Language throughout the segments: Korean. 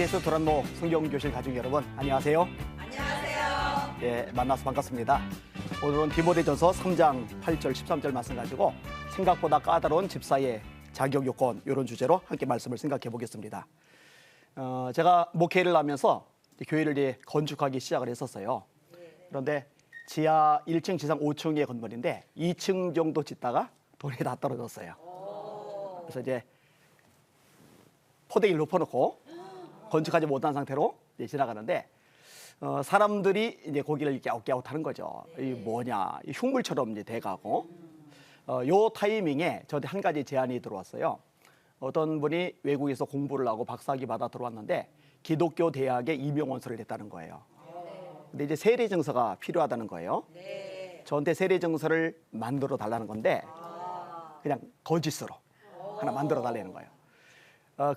LTS 도란노 성경교실 가족 여러분, 안녕하세요. 안녕하세요. 예, 만나서 반갑습니다. 오늘은 디모데전서 3장 8절 13절 말씀 가지고 생각보다 까다로운 집사의 자격 요건, 이런 주제로 함께 말씀을 생각해 보겠습니다. 제가 목회를 하면서 교회를 이제 건축하기 시작을 했었어요. 그런데 지하 1층, 지상 5층의 건물인데 2층 정도 짓다가 돈이 다 떨어졌어요. 그래서 이제 포대기를 덮어놓고 건축하지 못한 상태로 이제 지나가는데 사람들이 이제 고기를 이렇게 갸웃갸웃하는 거죠. 이 뭐냐, 이 흉물처럼 이제 돼가고 요 타이밍에 저한테 한 가지 제안이 들어왔어요. 어떤 분이 외국에서 공부를 하고 박사학위 받아 들어왔는데 기독교 대학에 임용원서를 냈다는 거예요. 근데 이제 세례 증서가 필요하다는 거예요. 저한테 세례 증서를 만들어 달라는 건데 그냥 거짓으로 하나 만들어 달라는 거예요.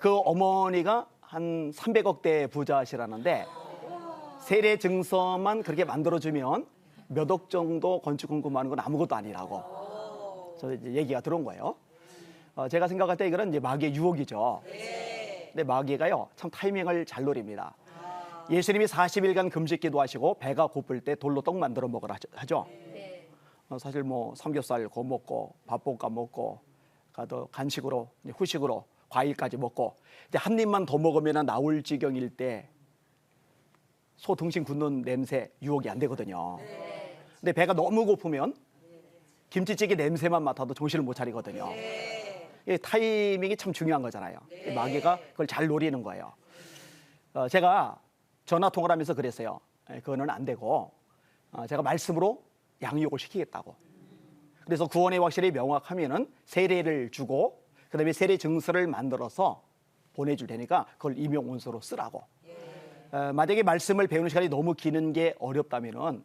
그 어머니가 한 300억대 부자시라는데 세례 증서만 그렇게 만들어주면 몇 억 정도 건축 공급하는 건 아무것도 아니라고 저 이제 얘기가 들어온 거예요. 제가 생각할 때 이거는 이제 마귀의 유혹이죠. 근데 마귀가요, 참 타이밍을 잘 노립니다. 예수님이 40일간 금식 기도하시고 배가 고플 때 돌로 떡 만들어 먹으라 하죠. 사실 뭐 삼겹살 구워 먹고 밥볶아 먹고 가도 간식으로 후식으로 과일까지 먹고 이제 한 입만 더 먹으면 나올 지경일 때 소 등심 굽는 냄새 유혹이 안 되거든요. 근데 배가 너무 고프면 김치찌개 냄새만 맡아도 정신을 못 차리거든요. 이 타이밍이 참 중요한 거잖아요. 마귀가 그걸 잘 노리는 거예요. 제가 전화 통화를 하면서 그랬어요. 그거는 안 되고 제가 말씀으로 양육을 시키겠다고. 그래서 구원의 확실히 명확하면은 세례를 주고 그다음에 세례 증서를 만들어서 보내줄 테니까 그걸 임용원서로 쓰라고. 만약에 말씀을 배우는 시간이 너무 기는 게 어렵다면은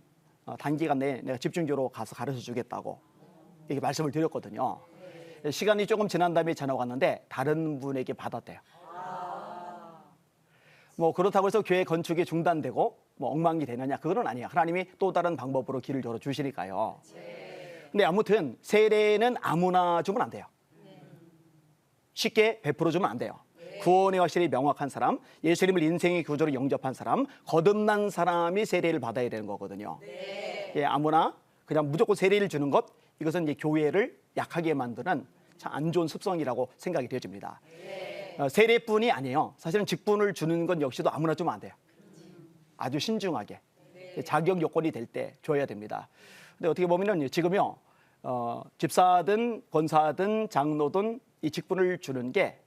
단기간 내에 내가 집중적으로 가서 가르쳐 주겠다고 이렇게 말씀을 드렸거든요. 시간이 조금 지난 다음에 전화가 왔는데 다른 분에게 받았대요. 뭐 그렇다고 해서 교회 건축이 중단되고 뭐 엉망이 되느냐, 그건 아니에요. 하나님이 또 다른 방법으로 길을 열어 주시니까요. 근데 아무튼 세례는 아무나 주면 안 돼요. 쉽게 베풀어 주면 안 돼요. 구원의 확실히 명확한 사람, 예수님을 인생의 구주로 영접한 사람, 거듭난 사람이 세례를 받아야 되는 거거든요. 예, 아무나 그냥 무조건 세례를 주는 것, 이것은 이제 교회를 약하게 만드는 참 안 좋은 습성이라고 생각이 되어집니다. 세례뿐이 아니에요. 사실은 직분을 주는 건 역시도 아무나 주면 안 돼요. 아주 신중하게 자격 요건이 될 때 줘야 됩니다. 근데 어떻게 보면은 지금요, 집사든 권사든 장로든 이 직분을 주는 게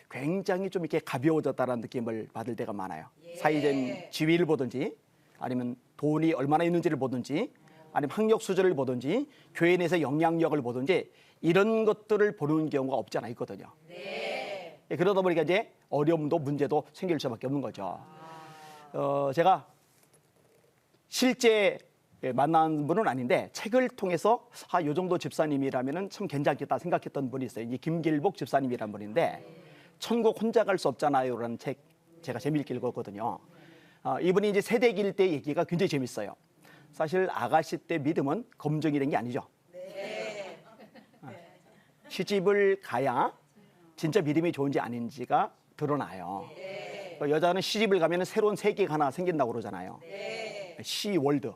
굉장히 좀 이렇게 가벼워졌다는 느낌을 받을 때가 많아요. 사회적인 지위를 보든지 아니면 돈이 얼마나 있는지를 보든지 아니면 학력 수준을 보든지 교회 내에서 영향력을 보든지 이런 것들을 보는 경우가 없지 않아 있거든요. 그러다 보니까 이제 어려움도 문제도 생길 수밖에 없는 거죠. 제가 실제 만난 분은 아닌데 책을 통해서 요 정도 집사님이라면 참 괜찮겠다 생각했던 분이 있어요. 이 김길복 집사님이라는 분인데 천국 혼자 갈 수 없잖아요라는 책 제가 재미있게 읽었거든요. 이분이 이제 세대기일 때 얘기가 굉장히 재밌어요. 사실 아가씨 때 믿음은 검증이 된 게 아니죠. 시집을 가야 진짜 믿음이 좋은지 아닌지가 드러나요. 여자는 시집을 가면 새로운 세계가 하나 생긴다고 그러잖아요. 시월드.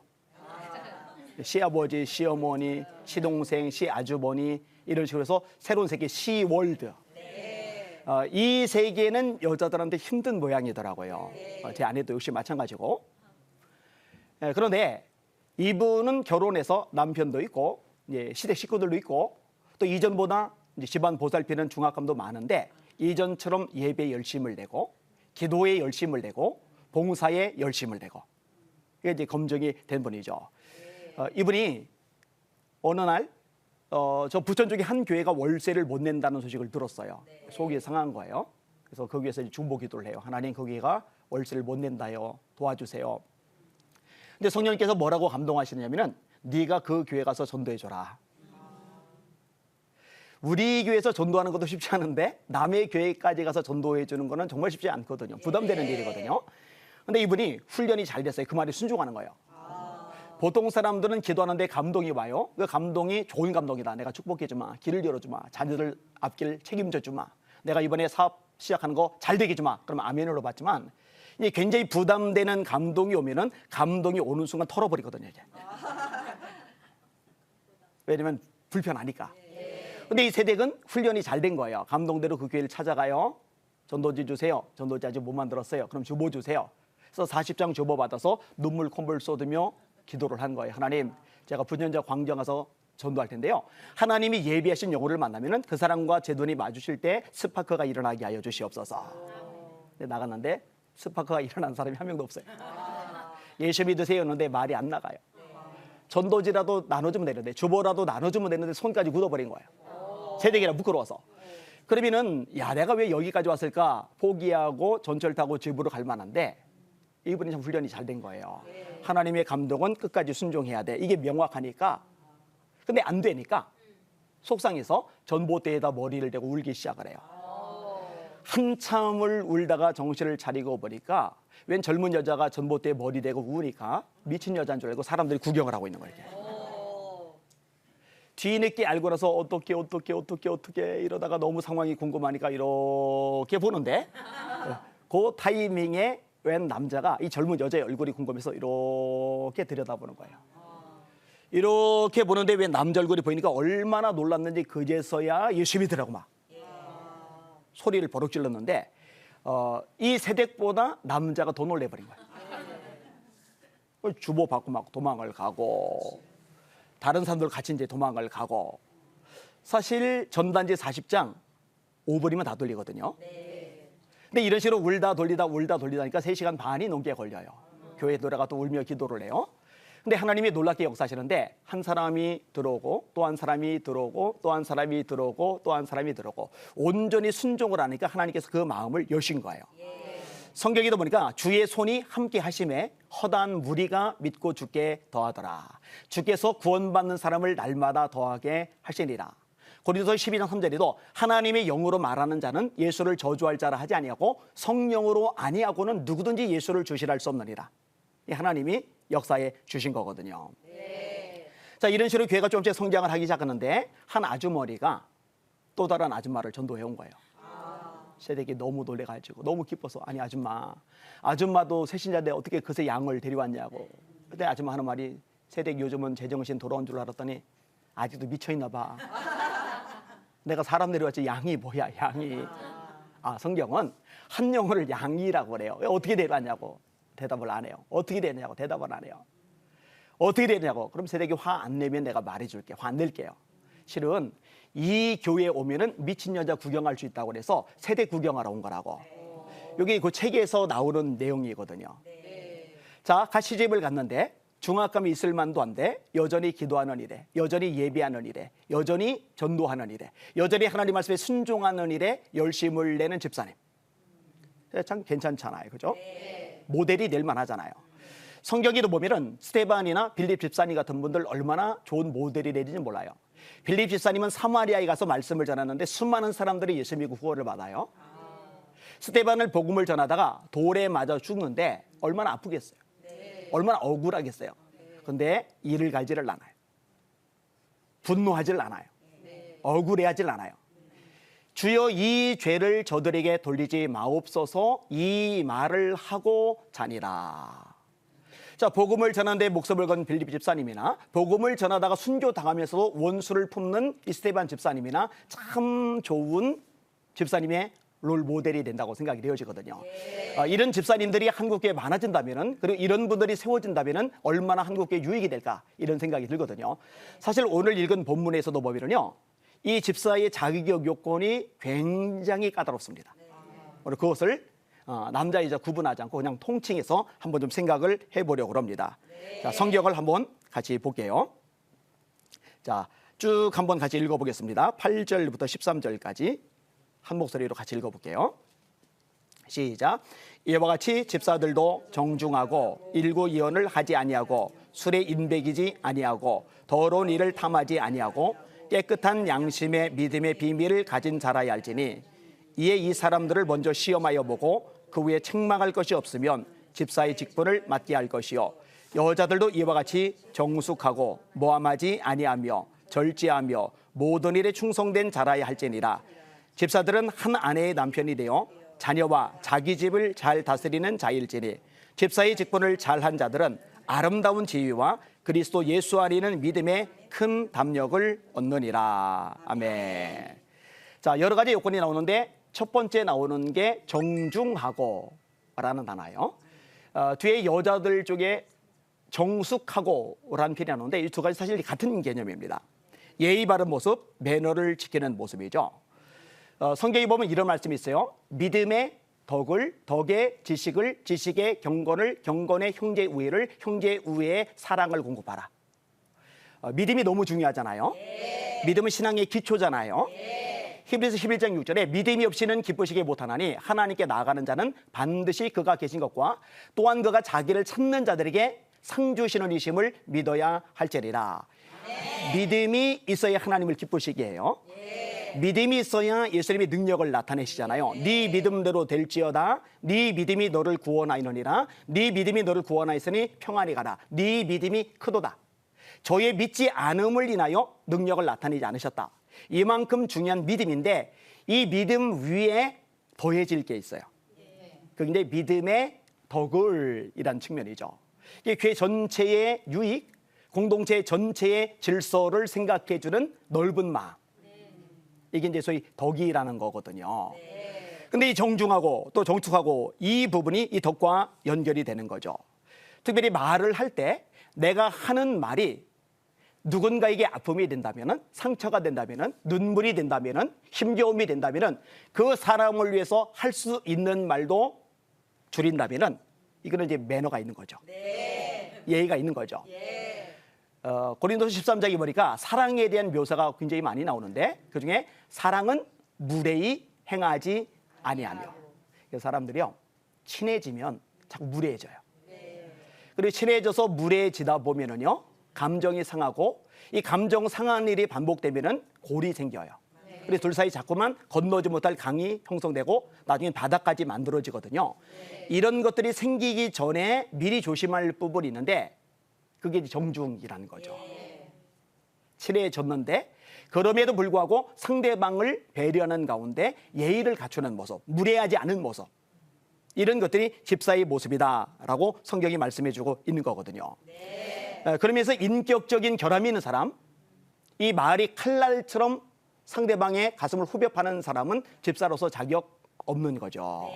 시아버지, 시어머니, 시동생, 시아주머니 이런 식으로 해서 새로운 세계 시월드. 이 세계는 여자들한테 힘든 모양이더라고요. 제 아내도 역시 마찬가지고. 그런데 이분은 결혼해서 남편도 있고 시댁 식구들도 있고 또 이전보다 이제 집안 보살피는 중압감도 많은데 이전처럼 예배에 열심을 내고 기도에 열심을 내고 봉사에 열심을 내고 이게 이제 검증이 된 분이죠. 이분이 어느 날 저 부천 쪽에 한 교회가 월세를 못 낸다는 소식을 들었어요. 속이 상한 거예요. 그래서 거기에서 중보 기도를 해요. 하나님, 거기가 월세를 못 낸다요. 도와주세요. 근데 성령님께서 뭐라고 감동하시냐면은 네가 그 교회 가서 전도해줘라. 우리 교회에서 전도하는 것도 쉽지 않은데 남의 교회까지 가서 전도해주는 거는 정말 쉽지 않거든요. 부담되는 일이거든요. 근데 이분이 훈련이 잘 됐어요. 그 말에 순종하는 거예요. 보통 사람들은 기도하는데 감동이 와요. 그 감동이 좋은 감동이다. 내가 축복해주마. 길을 열어주마. 자녀들 앞길 책임져주마. 내가 이번에 사업 시작하는 거 잘 되게 해주마. 그러면 아멘으로 받지만 이제 굉장히 부담되는 감동이 오면은 감동이 오는 순간 털어버리거든요, 이제. 왜냐면 불편하니까. 근데 이 세댁은 훈련이 잘 된 거예요. 감동대로 그 교회를 찾아가요. 전도지 주세요. 전도지 아직 못 만들었어요. 그럼 주보 주세요. 그래서 40장 주보 받아서 눈물 콧물 쏟으며 기도를 한 거예요. 하나님, 제가 분연자 광장 가서 전도할 텐데요. 하나님이 예비하신 영혼을 만나면은 그 사람과 제 눈이 마주칠 때 스파크가 일어나게 하여 주시옵소서. 근데 나갔는데 스파크가 일어난 사람이 한 명도 없어요. 예수 믿으세요 했는데 말이 안 나가요. 전도지라도 나눠주면 되는데, 주보라도 나눠주면 되는데 손까지 굳어버린 거예요. 세대기라 부끄러워서. 그러면은 야, 내가 왜 여기까지 왔을까 포기하고 전철 타고 집으로 갈 만한데, 이분이 참 훈련이 잘 된 거예요. 하나님의 감동은 끝까지 순종해야 돼. 이게 명확하니까. 근데 안 되니까 속상해서 전봇대에다 머리를 대고 울기 시작을 해요. 한참을 울다가 정신을 차리고 보니까 웬 젊은 여자가 전봇대에 머리 대고 우니까 미친 여자인 줄 알고 사람들이 구경을 하고 있는 거예요. 뒤늦게 알고 나서 어떻게 이러다가 너무 상황이 궁금하니까 이렇게 보는데 그 타이밍에 웬 남자가 이 젊은 여자의 얼굴이 궁금해서 이렇게 들여다보는 거예요. 이렇게 보는데 왜 남자 얼굴이 보이니까 얼마나 놀랐는지 그제서야 예수 믿으라고 막 소리를 버럭 질렀는데 이 세댁보다 남자가 더 놀래버린 거예요. 주보 받고 막 도망을 가고 다른 사람들 같이 이제 도망을 가고 사실 전단지 40장 5분이면 다 돌리거든요. 근데 이런 식으로 울다 돌리다니까 3시간 반이 넘게 걸려요. 교회 노래가 또 울며 기도를 해요. 근데 하나님이 놀랍게 역사하시는데 한 사람이 들어오고 또 한 사람이 들어오고 또 한 사람이 들어오고 또 한 사람이 들어오고 온전히 순종을 하니까 하나님께서 그 마음을 여신 거예요. 성경에도 보니까 주의 손이 함께 하심에 허다한 무리가 믿고 주께 더하더라. 주께서 구원받는 사람을 날마다 더하게 하시니라. 고린도서 12장 3절에도 하나님의 영으로 말하는 자는 예수를 저주할 자라 하지 아니하고 성령으로 아니하고는 누구든지 예수를 주시라 할 수 없느니라. 하나님이 역사에 주신 거거든요. 자, 이런 식으로 교회가 조금씩 성장을 하기 시작하는데 한 아주머니가 또 다른 아줌마를 전도해 온 거예요. 세댁이 너무 놀래가지고 너무 기뻐서 아니 아줌마도 새신자인데 어떻게 그새 양을 데려왔냐고. 그때 아줌마 하는 말이 세댁 요즘은 제정신 돌아온 줄 알았더니 아직도 미쳐있나 봐. 내가 사람 데려왔지 양이 뭐야 양이. 성경은 한 영혼을 양이라고 그래요. 왜 어떻게 데려왔냐고 대답을 안 해요. 어떻게 되느냐고 대답을 안 해요. 어떻게 되느냐고. 그럼 세댁이 화 안 내면 내가 말해줄게. 화 안 낼게요. 실은 이 교회에 오면은 미친 여자 구경할 수 있다고 그래서 세대 구경하러 온 거라고. 여기 그 책에서 나오는 내용이거든요. 자, 같이 집을 갔는데 중압감이 있을 만도 한데 여전히 기도하는 일에, 여전히 예배하는 일에, 여전히 전도하는 일에, 여전히 하나님 말씀에 순종하는 일에 열심을 내는 집사님. 참 괜찮잖아요. 그죠? 모델이 될 만하잖아요. 성경에도 보면은 스테반이나 빌립 집사님 같은 분들 얼마나 좋은 모델이 되는지 몰라요. 빌립 집사님은 사마리아에 가서 말씀을 전하는데 수많은 사람들이 예수 믿고 구원을 받아요. 스테반을 복음을 전하다가 돌에 맞아 죽는데 얼마나 아프겠어요. 얼마나 억울하겠어요. 근데 이를 갈지를 않아요. 분노하질 않아요. 억울해하질 않아요. 주여 이 죄를 저들에게 돌리지 마옵소서 이 말을 하고 자니라. 자, 복음을 전하는데 목숨을 건 빌립 집사님이나 복음을 전하다가 순교당하면서도 원수를 품는 이스테반 집사님이나 참 좋은 집사님의 롤 모델이 된다고 생각이 되어지거든요. 이런 집사님들이 한국교회에 많아진다면은, 그리고 이런 분들이 세워진다면은 얼마나 한국교회에 유익이 될까 이런 생각이 들거든요. 사실 오늘 읽은 본문에서도 보면요, 이 집사의 자격 요건이 굉장히 까다롭습니다. 우리 그것을 남자 여자 구분하지 않고 그냥 통칭해서 한번 좀 생각을 해보려고 합니다. 자, 성경을 한번 같이 볼게요. 자, 쭉 한번 같이 읽어보겠습니다. 8절부터 13절까지 한 목소리로 같이 읽어볼게요. 시작. 이와 같이 집사들도 정중하고 일구이언을 하지 아니하고 술에 인배기지 아니하고 더러운 일을 탐하지 아니하고 깨끗한 양심의 믿음의 비밀을 가진 자라야 할지니 이에 이 사람들을 먼저 시험하여 보고 그 후에 책망할 것이 없으면 집사의 직분을 맡게 할 것이요 여자들도 이와 같이 정숙하고 모함하지 아니하며 절제하며 모든 일에 충성된 자라야 할지니라. 집사들은 한 아내의 남편이 되어 자녀와 자기 집을 잘 다스리는 자일지니 집사의 직분을 잘한 자들은 아름다운 지위와 그리스도 예수 안에는 믿음의 큰 담력을 얻느니라. 아멘. 자, 여러 가지 요건이 나오는데 첫 번째 나오는 게 정중하고라는 단어예요. 뒤에 여자들 쪽에 정숙하고라는 표현이 나오는데 이 두 가지 사실 같은 개념입니다. 예의 바른 모습, 매너를 지키는 모습이죠. 성경에 보면 이런 말씀이 있어요. 믿음의 덕을, 덕의 지식을, 지식의 경건을, 경건의 형제 우애를, 형제 우애의 사랑을 공급하라. 믿음이 너무 중요하잖아요. 믿음은 신앙의 기초잖아요. 히브리서 11장 6절에 믿음이 없이는 기쁘시게 못하나니 하나님께 나아가는 자는 반드시 그가 계신 것과 또한 그가 자기를 찾는 자들에게 상 주시는 이심을 믿어야 할지니라. 믿음이 있어야 하나님을 기쁘시게 해요. 믿음이 있어야 예수님의 능력을 나타내시잖아요. 네 믿음대로 될지어다. 네 믿음이 너를 구원하이느니라. 네 믿음이 너를 구원하였으니 평안히 가라. 네 믿음이 크도다. 저의 믿지 않음을 인하여 능력을 나타내지 않으셨다. 이만큼 중요한 믿음인데 이 믿음 위에 더해질 게 있어요. 그게 믿음의 덕을이란 측면이죠. 이게 교회 전체의 유익, 공동체 전체의 질서를 생각해주는 넓은 마음. 이게 이제 소위 덕이라는 거거든요. 근데 이 정중하고 또 정숙하고 이 부분이 이 덕과 연결이 되는 거죠. 특별히 말을 할 때 내가 하는 말이 누군가에게 아픔이 된다면은, 상처가 된다면은, 눈물이 된다면은, 힘겨움이 된다면은 그 사람을 위해서 할 수 있는 말도 줄인다면은 이거는 이제 매너가 있는 거죠. 예의가 있는 거죠. 고린도서 13장에 보니까 사랑에 대한 묘사가 굉장히 많이 나오는데 그중에 사랑은 무례히 행하지 아니하며. 사람들이요 친해지면 자꾸 무례해져요. 그리고 친해져서 무례해지다 보면은요 감정이 상하고 이 감정 상한 일이 반복되면은 골이 생겨요. 그래서 둘 사이 자꾸만 건너지 못할 강이 형성되고 나중에 바다까지 만들어지거든요. 이런 것들이 생기기 전에 미리 조심할 부분이 있는데 그게 정중이라는 거죠. 친해졌는데 그럼에도 불구하고 상대방을 배려하는 가운데 예의를 갖추는 모습, 무례하지 않은 모습, 이런 것들이 집사의 모습이다라고 성경이 말씀해주고 있는 거거든요. 그러면서 인격적인 결함이 있는 사람, 이 말이 칼날처럼 상대방의 가슴을 후벼 파는 사람은 집사로서 자격 없는 거죠.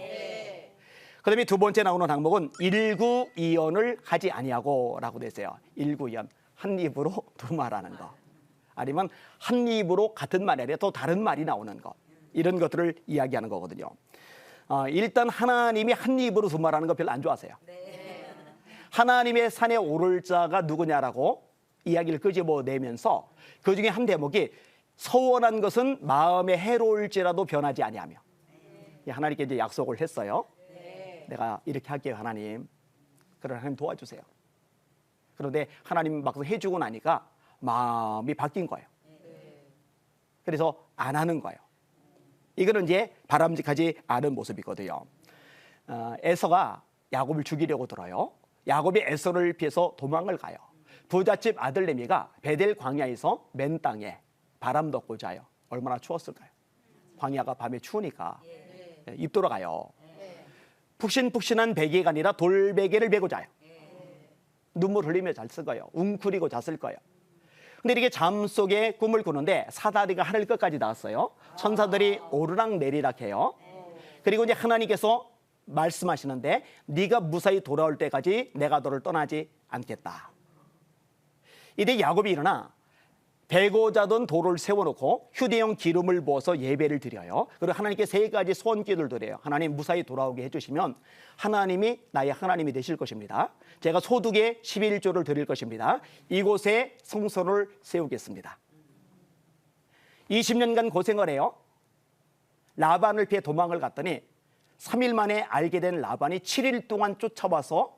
그다음에 두 번째 나오는 항목은 일구이연을 하지 아니하고라고 돼 있어요. 일구이연, 한 입으로 두 말하는 거, 아니면 한 입으로 같은 말이 아니라 또 다른 말이 나오는 것, 이런 것들을 이야기하는 거거든요. 일단 하나님이 한 입으로 두 말하는 거 별로 안 좋아하세요. 하나님의 산에 오를 자가 누구냐라고 이야기를 끄집어내면서 그 중에 한 대목이 서원한 것은 마음에 해로울지라도 변하지 아니하며. 하나님께 이제 약속을 했어요. 내가 이렇게 할게요 하나님. 그러나 하나님 도와주세요. 그런데 하나님 막상 해주고 나니까 마음이 바뀐 거예요. 그래서 안 하는 거예요. 이거는 이제 바람직하지 않은 모습이거든요. 에서가 야곱을 죽이려고 들어요. 야곱이 에서를 피해서 도망을 가요. 부잣집 아들 레미가 베델 광야에서 맨 땅에 바람 덮고 자요. 얼마나 추웠을까요? 광야가 밤에 추우니까 입 돌아가요. 푹신푹신한 베개가 아니라 돌베개를 베고 자요. 눈물 흘리며 잤을 거예요. 웅크리고 잤을 거예요. 근데 이렇게 잠 속에 꿈을 꾸는데 사다리가 하늘 끝까지 닿았어요. 천사들이 오르락 내리락 해요. 그리고 이제 하나님께서 말씀하시는데 네가 무사히 돌아올 때까지 내가 너를 떠나지 않겠다. 이때 야곱이 일어나 베고 자던 돌을 세워놓고 휴대용 기름을 부어서 예배를 드려요. 그리고 하나님께 세 가지 소원기도를 드려요. 하나님 무사히 돌아오게 해주시면 하나님이 나의 하나님이 되실 것입니다. 제가 소득의 11조를 드릴 것입니다. 이곳에 성소를 세우겠습니다. 20년간 고생을 해요. 라반을 피해 도망을 갔더니 3일 만에 알게 된 라반이 7일 동안 쫓아와서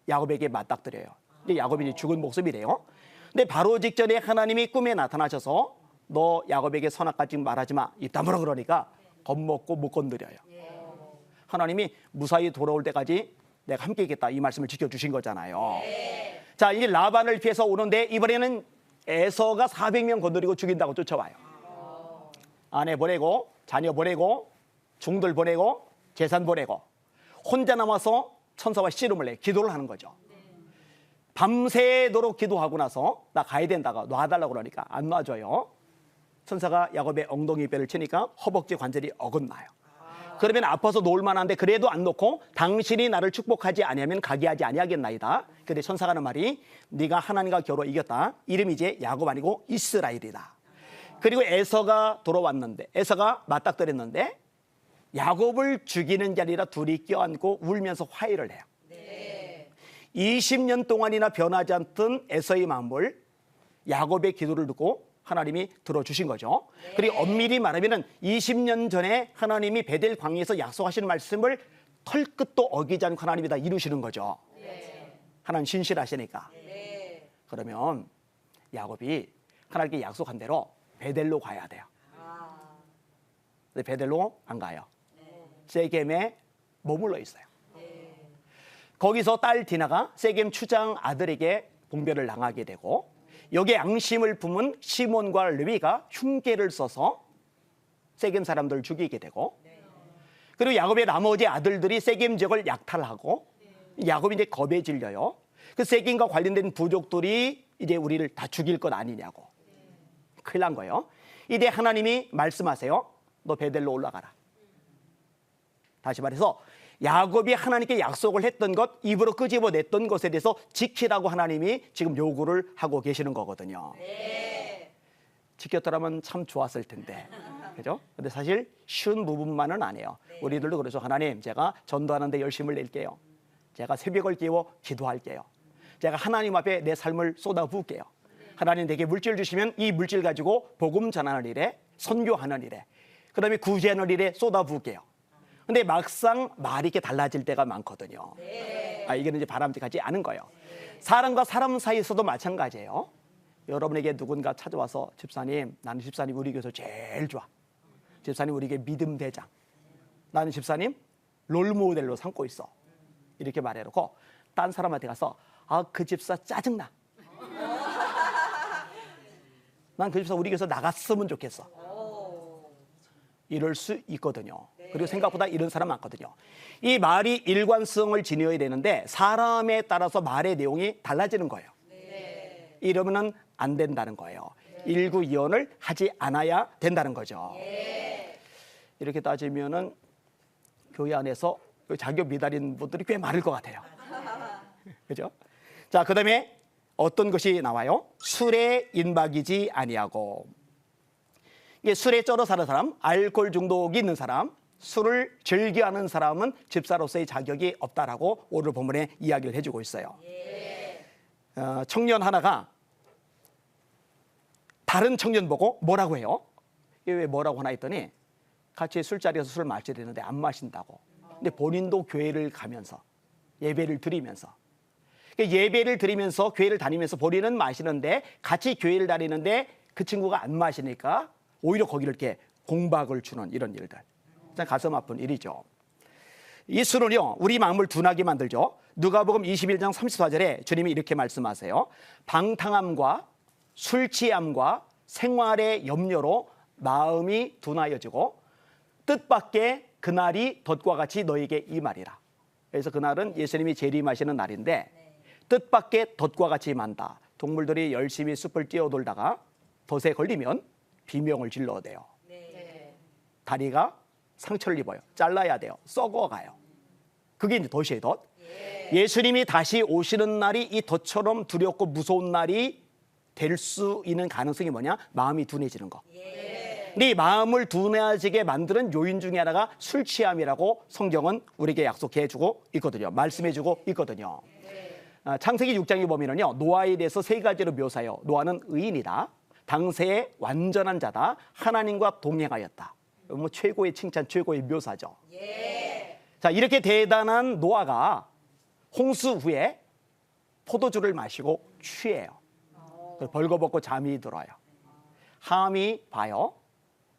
야곱에게 맞닥뜨려요. 이제 야곱이 죽은 목숨이래요. 근데 바로 직전에 하나님이 꿈에 나타나셔서 너 야곱에게 선악까지 말하지 마. 입 다물어 그러니까 겁먹고 못 건드려요. 하나님이 무사히 돌아올 때까지 내가 함께 있겠다 이 말씀을 지켜주신 거잖아요. 자, 이제 라반을 피해서 오는데 이번에는 에서가 400명 건드리고 죽인다고 쫓아와요. 아내 보내고 자녀 보내고 종들 보내고 재산 보내고 혼자 남아서 천사와 씨름을 해 기도를 하는 거죠. 밤새도록 기도하고 나서 나 가야 된다고 놔달라고 그러니까 안 놔줘요. 천사가 야곱의 엉덩이 뼈를 치니까 허벅지 관절이 어긋나요. 그러면 아파서 놓을 만한데 그래도 안 놓고 당신이 나를 축복하지 아니하면 가게 하지 아니하겠나이다. 근데 천사가 하는 말이 네가 하나님과 겨루어 이겼다. 이름이 이제 야곱 아니고 이스라엘이다. 그리고 에서가 돌아왔는데 에서가 맞닥뜨렸는데 야곱을 죽이는 게 아니라 둘이 껴안고 울면서 화해를 해요. 20년 동안이나 변하지 않던 에서의 마음을 야곱의 기도를 듣고 하나님이 들어주신 거죠. 그리고 엄밀히 말하면 20년 전에 하나님이 베델 광야에서 약속하시는 말씀을 털끝도 어기지 않고 하나님이 다 이루시는 거죠. 하나님 신실하시니까. 그러면 야곱이 하나님께 약속한 대로 베델로 가야 돼요. 근데 베델로 안 가요. 세겜에 머물러 있어요. 거기서 딸 디나가 세겜 추장 아들에게 봉변을 당하게 되고 여기에 양심을 품은 시몬과 레위가 흉계를 써서 세겜 사람들을 죽이게 되고 그리고 야곱의 나머지 아들들이 세겜 지역을 약탈하고 야곱이 이제 겁에 질려요. 그 세겜과 관련된 부족들이 이제 우리를 다 죽일 것 아니냐고. 큰일 난 거예요. 이때 하나님이 말씀하세요. 너 베델로 올라가라. 다시 말해서 야곱이 하나님께 약속을 했던 것, 입으로 끄집어냈던 것에 대해서 지키라고 하나님이 지금 요구를 하고 계시는 거거든요. 지켰더라면 참 좋았을 텐데. 그죠? 근데 사실 쉬운 부분만은 아니에요. 우리들도 그래서 하나님, 제가 전도하는데 열심을 낼게요. 제가 새벽을 깨워 기도할게요. 제가 하나님 앞에 내 삶을 쏟아부을게요. 하나님 내게 물질 주시면 이 물질 가지고 복음 전하는 일에, 선교하는 일에, 그 다음에 구제하는 일에 쏟아부을게요. 근데 막상 말이 이렇게 달라질 때가 많거든요. 이게는 이제 바람직하지 않은 거예요. 사람과 사람 사이에서도 마찬가지예요. 여러분에게 누군가 찾아와서 집사님, 나는 집사님 우리 교회에서 제일 좋아. 집사님 우리 교회 믿음 대장. 나는 집사님 롤모델로 삼고 있어. 이렇게 말해놓고 딴 사람한테 가서 그 집사 짜증나. 난 그 집사 우리 교회에서 나갔으면 좋겠어. 이럴 수 있거든요. 그리고 생각보다 이런 사람 많거든요. 이 말이 일관성을 지녀야 되는데 사람에 따라서 말의 내용이 달라지는 거예요. 이러면은 안 된다는 거예요. 일구이연을 하지 않아야 된다는 거죠. 이렇게 따지면은 교회 안에서 자격 미달인 분들이 꽤 많을 것 같아요. 그죠? 자, 그다음에 어떤 것이 나와요? 술에 인박이지 아니하고. 이게 술에 쩔어 사는 사람, 알코올 중독이 있는 사람, 술을 즐겨하는 사람은 집사로서의 자격이 없다라고 오늘 본문에 이야기를 해주고 있어요. 청년 하나가 다른 청년 보고 뭐라고 해요? 왜 뭐라고 하나 했더니 같이 술자리에서 술 마시려는데 안 마신다고. 근데 본인도 교회를 가면서 예배를 드리면서 예배를 드리면서 교회를 다니면서 본인은 마시는데 같이 교회를 다니는데 그 친구가 안 마시니까 오히려 거기를 이렇게 공박을 주는 이런 일들. 참 가슴 아픈 일이죠. 이 술은요, 우리 마음을 둔하게 만들죠. 누가복음 21장 34절에 주님이 이렇게 말씀하세요. 방탕함과 술 취함과 생활의 염려로 마음이 둔하여지고 뜻밖의 그날이 덫과 같이 너에게 임하리라. 그래서 그날은 예수님이 재림하시는 날인데 뜻밖의 덫과 같이 임한다. 동물들이 열심히 숲을 뛰어돌다가 덫에 걸리면 비명을 질러야 돼요. 다리가 상처를 입어요. 잘라야 돼요. 썩어가요. 그게 이제 덫이에요, 덫. 예수님이 다시 오시는 날이 이 덫처럼 두렵고 무서운 날이 될 수 있는 가능성이 뭐냐? 마음이 둔해지는 거. 근데 이 마음을 둔해지게 만드는 요인 중에 하나가 술 취함이라고 성경은 우리에게 약속해주고 있거든요. 말씀해주고 있거든요. 창세기 6장에 보면은요, 노아에 대해서 세 가지로 묘사해요. 노아는 의인이다. 당세의 완전한 자다. 하나님과 동행하였다. 뭐 최고의 칭찬, 최고의 묘사죠. 자, 이렇게 대단한 노아가 홍수 후에 포도주를 마시고 취해요. 벌거벗고 잠이 들어요. 함이 봐요.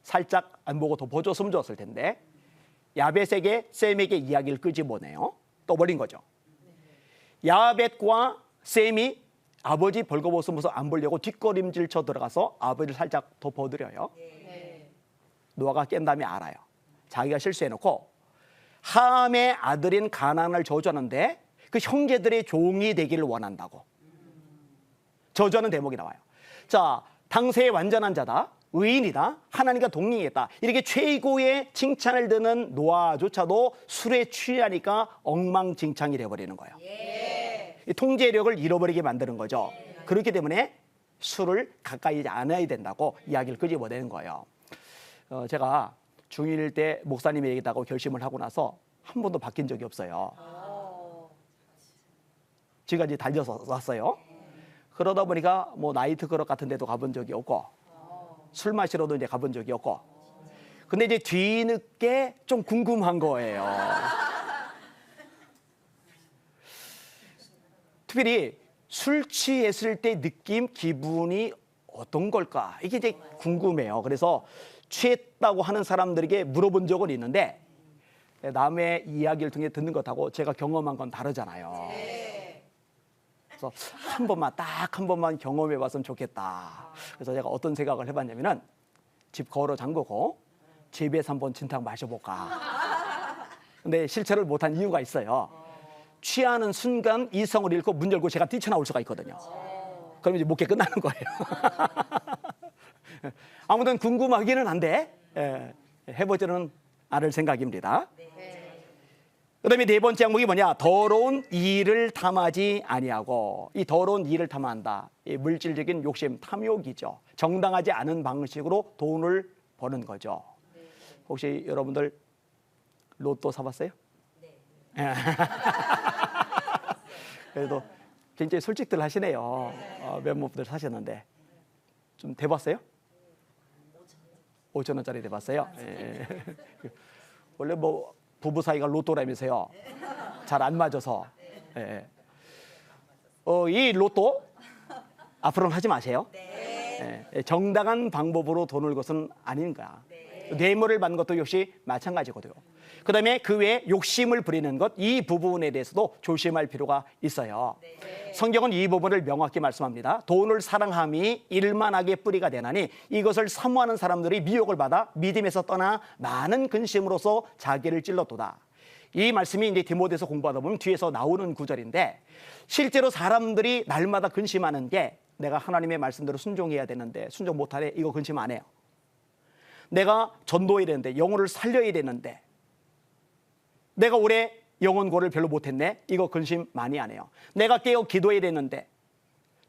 살짝 안 보고 덮어줬으면 좋았을 텐데 야벳에게 셈에게 이야기를 끄집어내요. 떠버린 거죠. 야벳과 셈이 아버지 벌거벗으면서 안 보려고 뒷걸음질 쳐 들어가서 아버지를 살짝 덮어드려요. 노아가 깬 다음에 알아요. 자기가 실수해놓고 함의 아들인 가나안을 저주하는데 그 형제들의 종이 되기를 원한다고 저주하는 대목이 나와요. 자, 당세의 완전한 자다, 의인이다, 하나님과 동행했다, 이렇게 최고의 칭찬을 듣는 노아조차도 술에 취하니까 엉망진창이 되어버리는 거예요. 이 통제력을 잃어버리게 만드는 거죠. 그렇기 때문에 술을 가까이 안 해야 된다고 이야기를 끄집어내는 거예요. 제가 중1 때 목사님이 얘기했다고 결심을 하고 나서 한 번도 바뀐 적이 없어요. 지금까지 달려서 왔어요. 그러다 보니까 뭐 나이트클럽 같은 데도 가본 적이 없고 술 마시러도 이제 가본 적이 없고, 근데 이제 뒤늦게 좀 궁금한 거예요. 특별히 술 취했을 때 느낌, 기분이 어떤 걸까? 이게 이제 궁금해요. 그래서 취했다고 하는 사람들에게 물어본 적은 있는데 남의 이야기를 통해 듣는 것하고 제가 경험한 건 다르잖아요. 그래서 딱 한 번만 경험해 봤으면 좋겠다. 그래서 제가 어떤 생각을 해봤냐면은 집 걸어 잠그고 집에서 한번 진탕 마셔볼까. 근데 실체를 못한 이유가 있어요. 취하는 순간 이성을 잃고 문 열고 제가 뛰쳐나올 수가 있거든요. 그럼 이제 목회 끝나는 거예요. 아무튼 궁금하기는 한데 해보지는 않을 생각입니다. 그다음에 네 번째 항목이 뭐냐? 더러운 일을 탐하지 아니하고. 이 더러운 일을 탐한다, 이 물질적인 욕심, 탐욕이죠. 정당하지 않은 방식으로 돈을 버는 거죠. 혹시 여러분들 로또 사봤어요? 네. 그래도 굉장히 솔직들 하시네요. 몇몇 분들 사셨는데 좀 대봤어요? 5,000원짜리 대봤어요? 예. 원래 뭐 부부 사이가 로또라면서요. 잘 안 맞아서. 예. 이 로또 앞으로는 하지 마세요. 예. 정당한 방법으로 돈을 것은 아닌가. 뇌물을 받는 것도 역시 마찬가지거든요. 그 다음에 그 외에 욕심을 부리는 것, 이 부분에 대해서도 조심할 필요가 있어요. 성경은 이 부분을 명확히 말씀합니다. 돈을 사랑함이 일만하게 뿌리가 되나니 이것을 사모하는 사람들이 미혹을 받아 믿음에서 떠나 많은 근심으로서 자기를 찔렀도다. 이 말씀이 이제 디모데서 공부하다 보면 뒤에서 나오는 구절인데, 실제로 사람들이 날마다 근심하는 게 내가 하나님의 말씀대로 순종해야 되는데 순종 못하네, 이거 근심 안 해요. 내가 전도해야 되는데, 영혼을 살려야 되는데 내가 올해 영혼고를 별로 못했네, 이거 근심 많이 안 해요. 내가 깨어 기도해야 되는데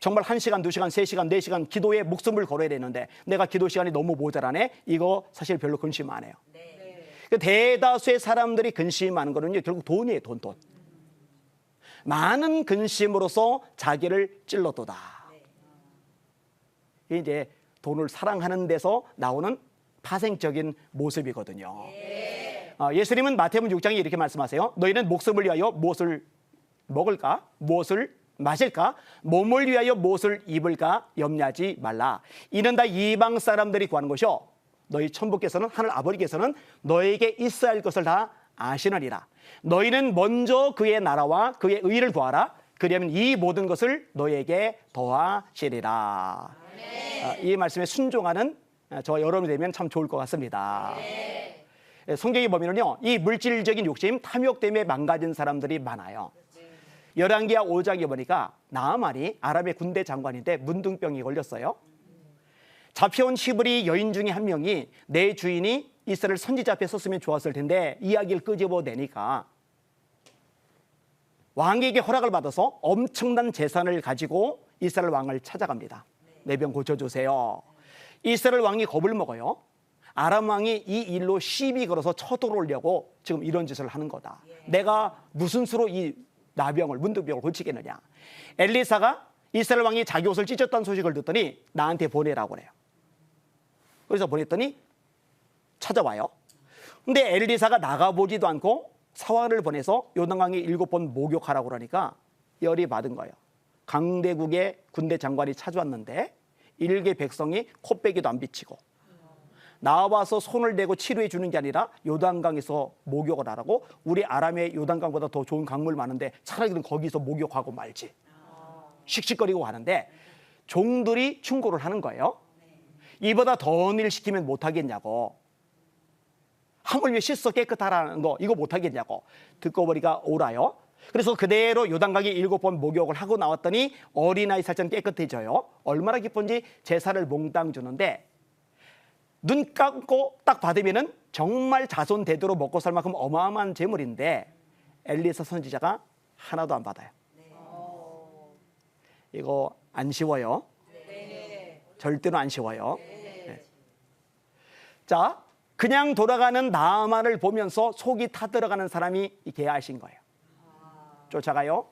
정말 1시간, 2시간, 3시간, 4시간 기도에 목숨을 걸어야 되는데 내가 기도 시간이 너무 모자라네, 이거 사실 별로 근심 안 해요. 대다수의 사람들이 근심하는 거는요, 결국 돈이에요. 돈. 많은 근심으로서 자기를 찔렀도다. 이게 이제 돈을 사랑하는 데서 나오는 파생적인 모습이거든요. 예수님은 마태복음 6장에 이렇게 말씀하세요. 너희는 목숨을 위하여 무엇을 먹을까? 무엇을 마실까? 몸을 위하여 무엇을 입을까? 염려하지 말라. 이는 다 이방 사람들이 구하는 것이요, 너희 천부께서는, 하늘 아버지께서는 너에게 있어야 할 것을 다 아시느니라. 너희는 먼저 그의 나라와 그의 의를 구하라. 그리하면 이 모든 것을 너에게 더하시리라. 이 말씀에 순종하는 저와 여러분이 되면 참 좋을 것 같습니다. 성경에 보면요, 이 물질적인 욕심, 탐욕 때문에 망가진 사람들이 많아요. 열왕기하 5장에 보니까 나아만이 아람의 군대 장관인데 문둥병이 걸렸어요. 잡혀온 히브리 여인 중에 한 명이 내 주인이 이스라엘 선지자 앞에 섰으면 좋았을 텐데 이야기를 끄집어내니까 왕에게 허락을 받아서 엄청난 재산을 가지고 이스라엘 왕을 찾아갑니다. 내 병 고쳐주세요. 이스라엘 왕이 겁을 먹어요. 아람 왕이 이 일로 시비 걸어서 쳐들어오려고 지금 이런 짓을 하는 거다. 내가 무슨 수로 이 나병을, 문둥병을 고치겠느냐. 엘리사가 이스라엘 왕이 자기 옷을 찢었다는 소식을 듣더니 나한테 보내라고 그래요. 그래서 보냈더니 찾아와요. 근데 엘리사가 나가보지도 않고 사활을 보내서 요단강에 7번 목욕하라고 그러니까 열이 받은 거예요. 강대국의 군대 장관이 찾아왔는데 일개 백성이 코빼기도 안 비치고 나와서 손을 대고 치료해 주는 게 아니라 요단강에서 목욕을 하라고. 우리 아람의 요단강보다 더 좋은 강물 많은데 차라리 거기서 목욕하고 말지. 씩씩거리고 하는데 종들이 충고를 하는 거예요. 이보다 더한 일 시키면 못하겠냐고. 하물며 씻어 깨끗하라는 거 이거 못하겠냐고. 듣고 보니까 오라요. 그래서 그대로 요단강에 7번 목욕을 하고 나왔더니 어린아이 살처럼 깨끗해져요. 얼마나 기쁜지 제사를 몽땅 주는데 눈 감고 딱 받으면은 정말 자손 대대로 먹고 살 만큼 어마어마한 재물인데 엘리사 선지자가 하나도 안 받아요. 이거 안 쉬워요. 절대로 안 쉬워요. 네. 자, 그냥 돌아가는 나아만을 보면서 속이 타들어가는 사람이 게하신 거예요. 쫓아가요.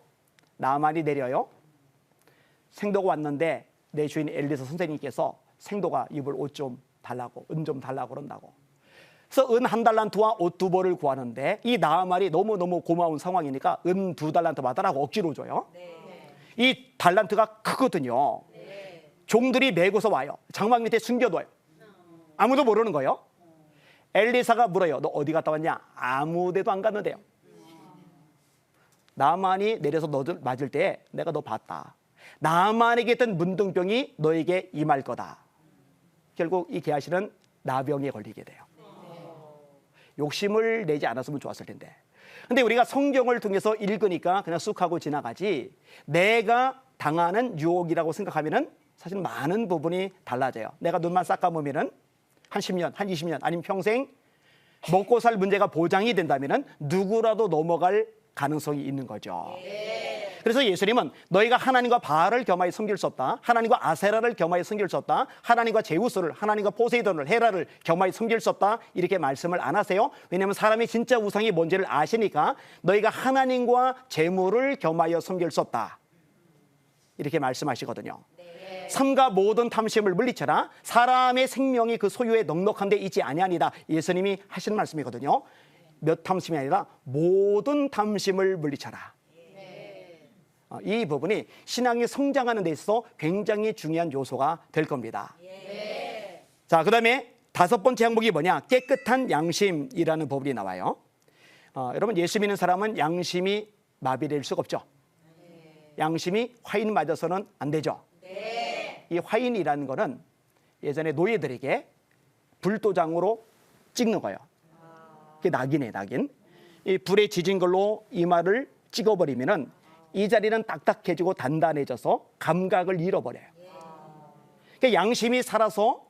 나아만이 내려요. 생도가 왔는데 내 주인 엘리사 선생님께서 생도가 입을 옷 좀 달라고, 은 좀 달라고 그런다고. 그래서 은 1달란트와 옷 2벌을 구하는데 이 나아만이 너무너무 고마운 상황이니까 은 2달란트 받아라고 억지로 줘요. 이 달란트가 크거든요. 종들이 메고서 와요. 장막 밑에 숨겨둬요. 아무도 모르는 거예요. 엘리사가 물어요. 너 어디 갔다 왔냐? 아무 데도 안 갔는데요. 나만이 내려서 너를 맞을 때 내가 너 봤다. 나만에게 있던 문둥병이 너에게 임할 거다. 결국 이 게하시는 나병에 걸리게 돼요. 욕심을 내지 않았으면 좋았을 텐데. 근데 우리가 성경을 통해서 읽으니까 그냥 쑥 하고 지나가지 내가 당하는 유혹이라고 생각하면은 사실 많은 부분이 달라져요. 내가 눈만 싹 감으면은 한 10년, 한 20년 아니면 평생 먹고 살 문제가 보장이 된다면은 누구라도 넘어갈 가능성이 있는 거죠. 그래서 예수님은 너희가 하나님과 바알을 겸하여 섬길 수 없다. 하나님과 아세라를 겸하여 섬길 수 없다. 하나님과 제우스를, 하나님과 포세이돈을, 헤라를 겸하여 섬길 수 없다. 이렇게 말씀을 안 하세요. 왜냐하면 사람이 진짜 우상이 뭔지를 아시니까 너희가 하나님과 재물을 겸하여 섬길 수 없다. 이렇게 말씀하시거든요. 삼가 모든 탐심을 물리쳐라. 사람의 생명이 그 소유에 넉넉한 데 있지 아니하니라. 예수님이 하시는 말씀이거든요. 몇 탐심이 아니라 모든 탐심을 물리쳐라. 이 부분이 신앙이 성장하는 데 있어서 굉장히 중요한 요소가 될 겁니다. 자, 그 다음에 5번째 항목이 뭐냐? 깨끗한 양심이라는 부분이 나와요. 여러분, 예수 믿는 사람은 양심이 마비될 수가 없죠. 양심이 화인 맞아서는 안 되죠. 이 화인이라는 거는 예전에 노예들에게 불도장으로 찍는 거예요. 그게 낙인이에요, 낙인. 이 불에 지진 걸로 이마를 찍어버리면은 이 자리는 딱딱해지고 단단해져서 감각을 잃어버려요. 그러니까 양심이 살아서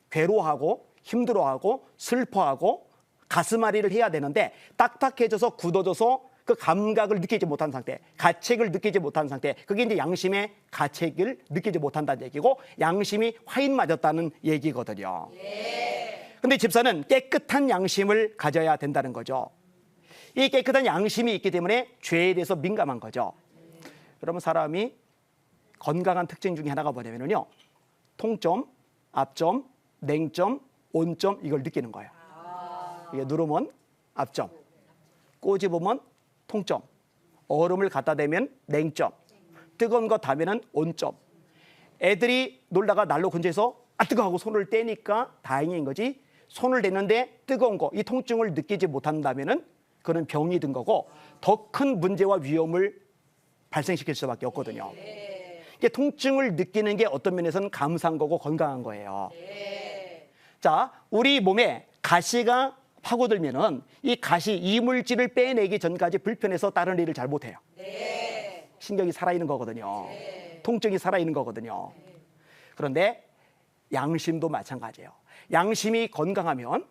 괴로워하고 힘들어하고 슬퍼하고 가슴앓이를 해야 되는데 딱딱해져서 굳어져서 그 감각을 느끼지 못한 상태, 가책을 느끼지 못한 상태, 그게 이제 양심의 가책을 느끼지 못한다는 얘기고 양심이 화인 맞았다는 얘기거든요. 근데 집사는 깨끗한 양심을 가져야 된다는 거죠. 이 깨끗한 양심이 있기 때문에 죄에 대해서 민감한 거죠. 여러분, 사람이 건강한 특징 중에 하나가 뭐냐면요, 통점, 압점, 냉점, 온점 이걸 느끼는 거예요. 이게 누르면 압점, 꼬집으면 통점, 얼음을 갖다 대면 냉점, 뜨거운 거 닿으면 온점. 애들이 놀다가 난로 근처에서 뜨거워 하고 손을 떼니까 다행인 거지, 손을 댔는데 뜨거운 거, 이 통증을 느끼지 못한다면은 그는 병이 든 거고 더 큰 문제와 위험을 발생시킬 수밖에 없거든요. 이게 통증을 느끼는 게 어떤 면에서는 감사한 거고 건강한 거예요. 자, 우리 몸에 가시가 파고들면은 이 가시 이물질을 빼내기 전까지 불편해서 다른 일을 잘 못해요. 신경이 살아있는 거거든요. 통증이 살아있는 거거든요. 그런데 양심도 마찬가지예요. 양심이 건강하면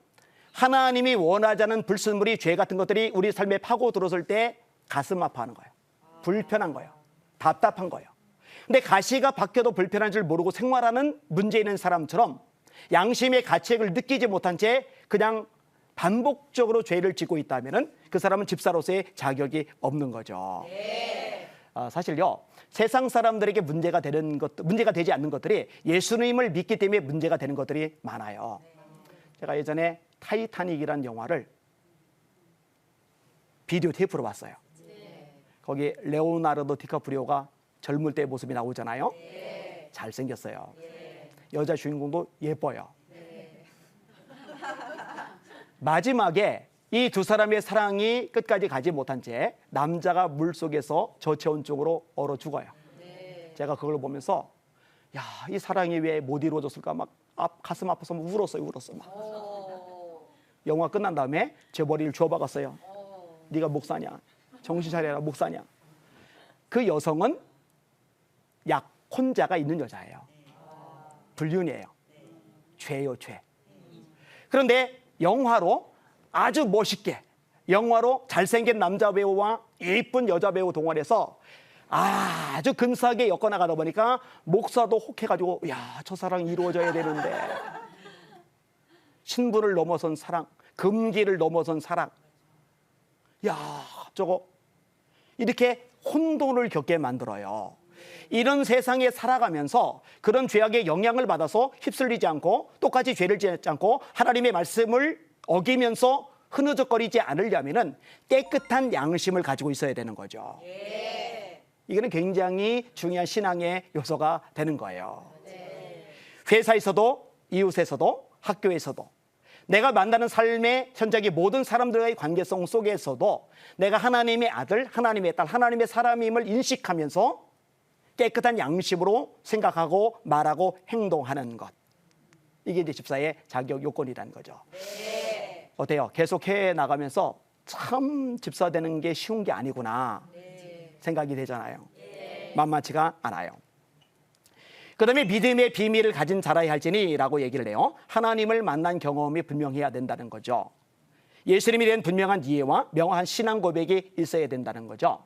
하나님이 원하지 않은 불순물이 죄 같은 것들이 우리 삶에 파고 들어설 때 가슴 아파하는 거예요. 불편한 거예요. 답답한 거예요. 근데 가시가 박혀도 불편한 줄 모르고 생활하는 문제 있는 사람처럼 양심의 가책을 느끼지 못한 채 그냥 반복적으로 죄를 짓고 있다면 그 사람은 집사로서의 자격이 없는 거죠. 사실요, 세상 사람들에게 문제가 되지 않는 것들이 예수님을 믿기 때문에 문제가 되는 것들이 많아요. 제가 예전에 타이타닉이라는 영화를 비디오 테이프로 봤어요. 거기 레오나르도 디카프리오가 젊을 때의 모습이 나오잖아요. 잘생겼어요. 여자 주인공도 예뻐요. 마지막에 이 두 사람의 사랑이 끝까지 가지 못한 채 남자가 물속에서 저체온 쪽으로 얼어 죽어요. 제가 그걸 보면서 야, 이 사랑이 왜 못 이루어졌을까 막 가슴 아파서 울었어요. 막. 영화 끝난 다음에 제 머리를 주워박았어요. 네가 목사냐? 정신 차려라, 목사냐? 그 여성은 약혼자가 있는 여자예요. 불륜이에요. 죄요, 죄. 그런데 영화로 아주 멋있게, 영화로 잘생긴 남자 배우와 예쁜 여자 배우 동원해서 아주 근사하게 엮어나가다 보니까 목사도 혹해가지고, 야, 저 사랑 이루어져야 되는데. 신분을 넘어선 사랑, 금기를 넘어선 사랑. 야, 저거 이렇게 혼돈을 겪게 만들어요. 이런 세상에 살아가면서 그런 죄악의 영향을 받아서 휩쓸리지 않고 똑같이 죄를 짓지 않고 하나님의 말씀을 어기면서 흐느적거리지 않으려면은 깨끗한 양심을 가지고 있어야 되는 거죠. 이거는 굉장히 중요한 신앙의 요소가 되는 거예요. 회사에서도, 이웃에서도, 학교에서도, 내가 만나는 삶의 현장의 모든 사람들과의 관계성 속에서도 내가 하나님의 아들, 하나님의 딸, 하나님의 사람임을 인식하면서 깨끗한 양심으로 생각하고 말하고 행동하는 것. 이게 이제 집사의 자격 요건이라는 거죠. 어때요? 계속 해 나가면서 참 집사 되는 게 쉬운 게 아니구나 생각이 되잖아요. 만만치가 않아요. 그 다음에 믿음의 비밀을 가진 자라야 할지니 라고 얘기를 해요. 하나님을 만난 경험이 분명해야 된다는 거죠. 예수님에 대한 분명한 이해와 명확한 신앙 고백이 있어야 된다는 거죠.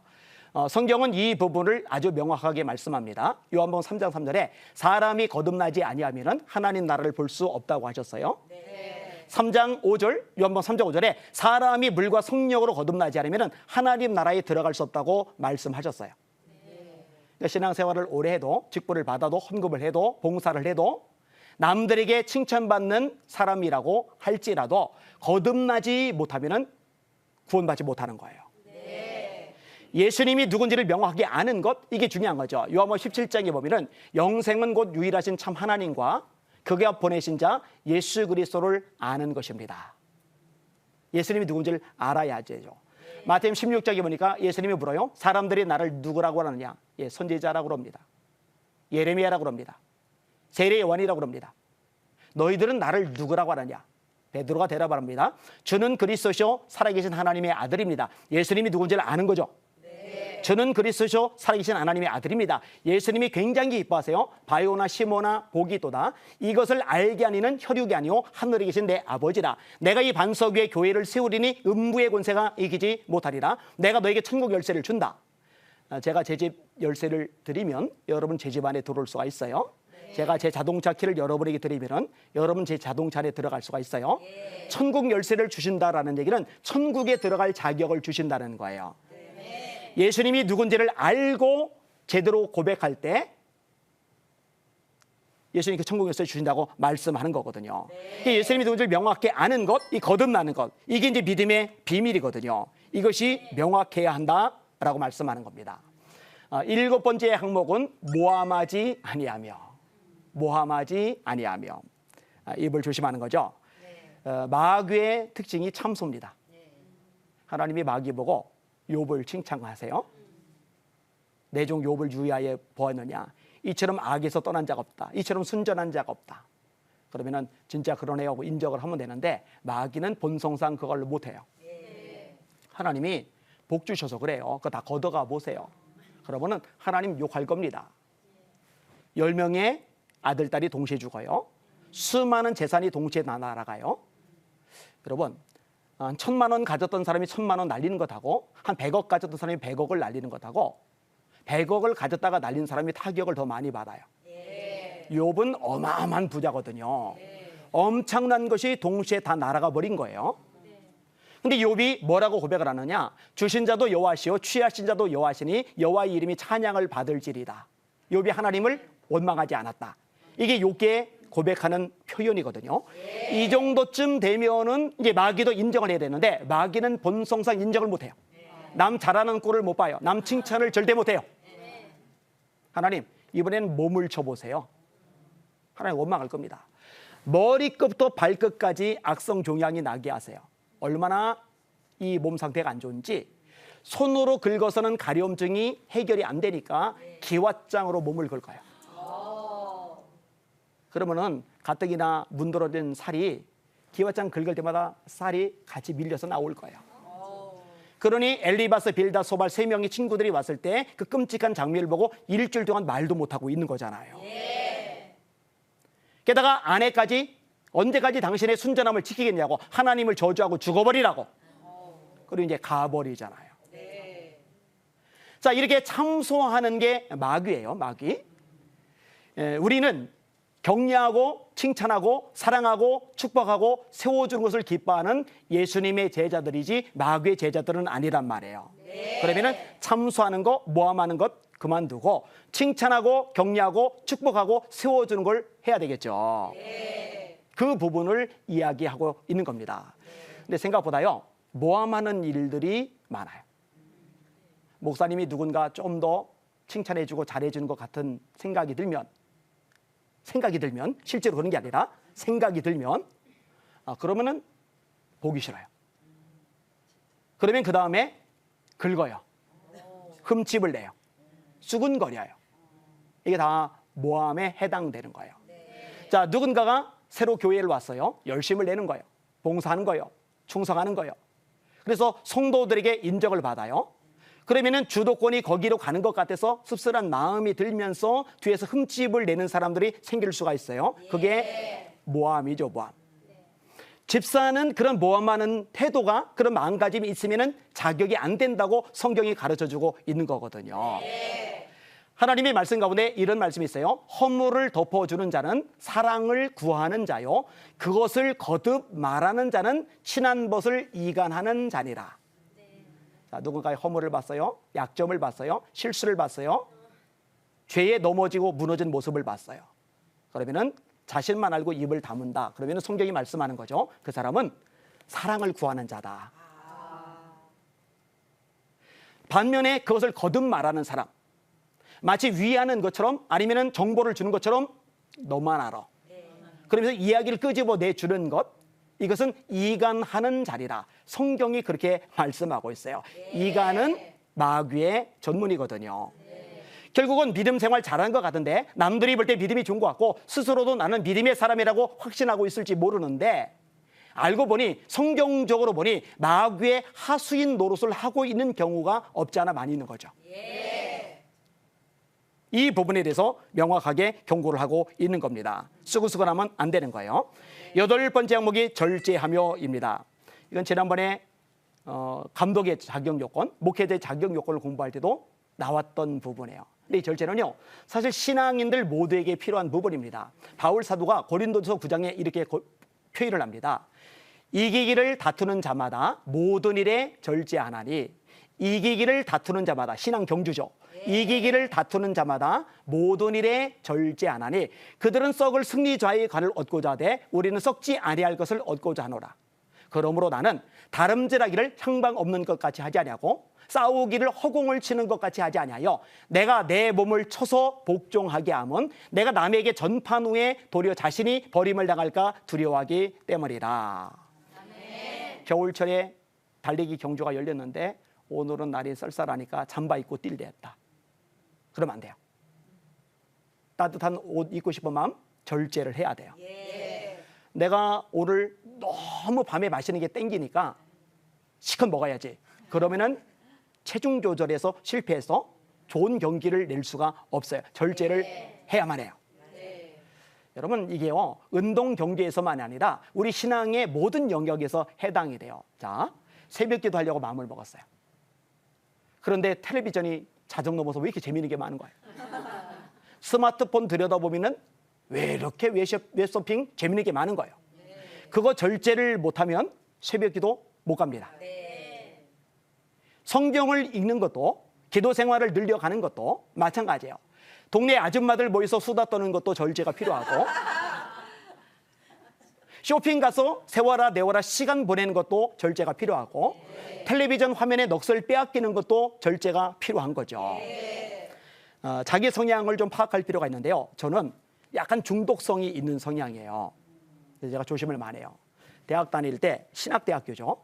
성경은 이 부분을 아주 명확하게 말씀합니다. 요한복음 3장 3절에 사람이 거듭나지 아니하면 하나님 나라를 볼 수 없다고 하셨어요. 3장 5절, 요한복음 3장 5절에 사람이 물과 성령으로 거듭나지 않으면 하나님 나라에 들어갈 수 없다고 말씀하셨어요. 그러니까 신앙생활을 오래 해도, 직분을 받아도, 헌금을 해도, 봉사를 해도 남들에게 칭찬받는 사람이라고 할지라도 거듭나지 못하면 구원받지 못하는 거예요. 예수님이 누군지를 명확하게 아는 것, 이게 중요한 거죠. 요한복음 17장에 보면은 영생은 곧 유일하신 참 하나님과 그가 보내신 자 예수 그리스도를 아는 것입니다. 예수님이 누군지를 알아야 되죠. 마태복음 16장에 보니까 예수님이 물어요. 사람들이 나를 누구라고 하느냐? 예, 선지자라고 합니다. 예레미야라고 합니다. 세례 요한이라고 합니다. 너희들은 나를 누구라고 하느냐? 베드로가 대답합니다. 주는 그리스도시요 살아계신 하나님의 아들입니다. 예수님이 누군지를 아는 거죠. 저는 그리스도시요 살아계신 하나님의 아들입니다. 예수님이 굉장히 기뻐하세요. 바요나 시모나 보기도다. 이것을 알게 하니는 혈육이 아니요 하늘에 계신 내 아버지라. 내가 이 반석 위에 교회를 세우리니 음부의 권세가 이기지 못하리라. 내가 너에게 천국 열쇠를 준다. 제가 제 집 열쇠를 드리면 여러분 제 집 안에 들어올 수가 있어요. 제가 제 자동차 키를 여러분에게 드리면 여러분 제 자동차 안에 들어갈 수가 있어요. 천국 열쇠를 주신다라는 얘기는 천국에 들어갈 자격을 주신다는 거예요. 예수님이 누군지를 알고 제대로 고백할 때 예수님이 그 천국 열쇠를 주신다고 말씀하는 거거든요. 예수님이 누군지를 명확히 아는 것, 이 거듭나는 것, 이게 이제 믿음의 비밀이거든요. 이것이 명확해야 한다라고 말씀하는 겁니다. 7번째 항목은 모함하지 아니하며, 모함하지 아니하며, 입을 조심하는 거죠. 마귀의 특징이 참소입니다. 하나님이 마귀 보고 욥을 칭찬하세요. 내 종 욥을 유의하여 보았느냐? 이처럼 악에서 떠난 자가 없다. 이처럼 순전한 자가 없다. 그러면은 진짜 그러네요 하고 인정을 하면 되는데 마귀는 본성상 그걸 못해요. 하나님이 복 주셔서 그래요. 그거 다 걷어가 보세요. 그러면은 하나님 욕할 겁니다. 10명의 아들, 딸이 동시에 죽어요. 수많은 재산이 동시에 날아가요. 여러분, 1,000만 원 가졌던 사람이 1,000만 원 날리는 것하고 한 100억 가졌던 사람이 100억을 날리는 것하고 100억을 가졌다가 날린 사람이 타격을 더 많이 받아요. 욥은 어마어마한 부자거든요. 엄청난 것이 동시에 다 날아가 버린 거예요. 근데 욥이 뭐라고 고백을 하느냐? 주신 자도 여호와시요 취하신 자도 여호와시니 여호와의 이름이 찬양을 받을지리다. 욥이 하나님을 원망하지 않았다. 이게 욥기의 고백하는 표현이거든요. 이 정도쯤 되면은 이제 마귀도 인정을 해야 되는데 마귀는 본성상 인정을 못 해요. 남 잘하는 꼴을 못 봐요. 남 칭찬을 절대 못 해요. 하나님, 이번에는 몸을 쳐보세요. 하나님 원망할 겁니다. 머리끝부터 발끝까지 악성 종양이 나게 하세요. 얼마나 이 몸 상태가 안 좋은지 손으로 긁어서는 가려움증이 해결이 안 되니까 기왓장으로 몸을 긁어요. 그러면은 가뜩이나 문드러진 살이 기와장 긁을 때마다 쌀이 같이 밀려서 나올 거예요. 그러니 엘리바스, 빌다, 소발 세 명의 친구들이 왔을 때 그 끔찍한 장면을 보고 일주일 동안 말도 못하고 있는 거잖아요. 게다가 아내까지 언제까지 당신의 순전함을 지키겠냐고 하나님을 저주하고 죽어버리라고. 그리고 이제 가버리잖아요. 자, 이렇게 참소하는 게 마귀예요, 마귀. 우리는 격려하고 칭찬하고 사랑하고 축복하고 세워주는 것을 기뻐하는 예수님의 제자들이지 마귀의 제자들은 아니란 말이에요. 그러면은 참소하는 것, 모함하는 것 그만두고 칭찬하고 격려하고 축복하고 세워주는 걸 해야 되겠죠. 그 부분을 이야기하고 있는 겁니다. 근데 생각보다요, 모함하는 일들이 많아요. 목사님이 누군가 좀 더 칭찬해주고 잘해주는 것 같은 생각이 들면 실제로 그런 게 아니라 생각이 들면 그러면은 보기 싫어요. 그러면 그 다음에 긁어요. 흠집을 내요. 수근거려요. 이게 다 모함에 해당되는 거예요. 자, 누군가가 새로 교회를 왔어요. 열심을 내는 거예요. 봉사하는 거예요. 충성하는 거예요. 그래서 성도들에게 인정을 받아요. 그러면은 주도권이 거기로 가는 것 같아서 씁쓸한 마음이 들면서 뒤에서 흠집을 내는 사람들이 생길 수가 있어요. 그게 모함이죠, 모함. 집사는 그런 모함하는 태도가, 그런 마음가짐이 있으면은 자격이 안 된다고 성경이 가르쳐주고 있는 거거든요. 하나님의 말씀 가운데 이런 말씀이 있어요. 허물을 덮어주는 자는 사랑을 구하는 자요, 그것을 거듭 말하는 자는 친한 벗을 이간하는 자니라. 자, 누군가의 허물을 봤어요. 약점을 봤어요. 실수를 봤어요. 죄에 넘어지고 무너진 모습을 봤어요. 그러면은 자신만 알고 입을 다문다. 그러면은 성경이 말씀하는 거죠. 그 사람은 사랑을 구하는 자다. 반면에 그것을 거듭 말하는 사람, 마치 위하는 것처럼 아니면은 정보를 주는 것처럼 너만 알아. 그러면서 이야기를 끄집어 내주는 것, 이것은 이간하는 자리라. 성경이 그렇게 말씀하고 있어요. 이간은 마귀의 전문이거든요. 결국은 믿음 생활 잘하는 것 같은데 남들이 볼 때 믿음이 좋은 것 같고 스스로도 나는 믿음의 사람이라고 확신하고 있을지 모르는데 알고 보니 성경적으로 보니 마귀의 하수인 노릇을 하고 있는 경우가 없지 않아 많이 있는 거죠. 이 부분에 대해서 명확하게 경고를 하고 있는 겁니다. 수근수근하면 안 되는 거예요. 8번째 항목이 절제하며입니다. 이건 지난번에 감독의 자격 요건, 목회자의 자격 요건을 공부할 때도 나왔던 부분이에요. 근데 이 절제는요, 사실 신앙인들 모두에게 필요한 부분입니다. 바울 사도가 고린도서 9장에 이렇게 표현을 합니다. 이기기를 다투는 자마다 모든 일에 절제하나니, 이기기를 다투는 자마다, 신앙 경주죠. 이기기를 다투는 자마다 모든 일에 절제하나니 그들은 썩을 승리 좌의 관을 얻고자 하되 우리는 썩지 아니할 것을 얻고자 하노라. 그러므로 나는 다름질하기를 향방 없는 것 같이 하지 아니하고 싸우기를 허공을 치는 것 같이 하지 아니하여 내가 내 몸을 쳐서 복종하게 하면 내가 남에게 전판 후에 도리어 자신이 버림을 당할까 두려워하기 때문이라. 겨울철에 달리기 경주가 열렸는데 오늘은 날이 쌀쌀하니까 잠바 입고 뛸 때였다. 그러면 안 돼요. 따뜻한 옷 입고 싶은 마음 절제를 해야 돼요. 내가 오늘 너무 밤에 마시는 게 땡기니까 시컷 먹어야지. 그러면은 체중 조절에서 실패해서 좋은 경기를 낼 수가 없어요. 절제를 해야만 해요. 여러분, 이게요, 운동 경기에서만이 아니라 우리 신앙의 모든 영역에서 해당이 돼요. 자, 새벽기도 하려고 마음을 먹었어요. 그런데 텔레비전이 자정 넘어서 왜 이렇게 재미있는 게 많은 거예요? 스마트폰 들여다보면은 왜 이렇게 웹서핑 재미있는 게 많은 거예요? 그거 절제를 못하면 새벽기도 못 갑니다. 성경을 읽는 것도, 기도 생활을 늘려가는 것도 마찬가지예요. 동네 아줌마들 모여서 수다 떠는 것도 절제가 필요하고 쇼핑 가서 세워라 내워라 시간 보내는 것도 절제가 필요하고 텔레비전 화면에 넋을 빼앗기는 것도 절제가 필요한 거죠. 자기 성향을 좀 파악할 필요가 있는데요. 저는 약간 중독성이 있는 성향이에요. 그래서 제가 조심을 많이 해요. 대학 다닐 때 신학대학교죠.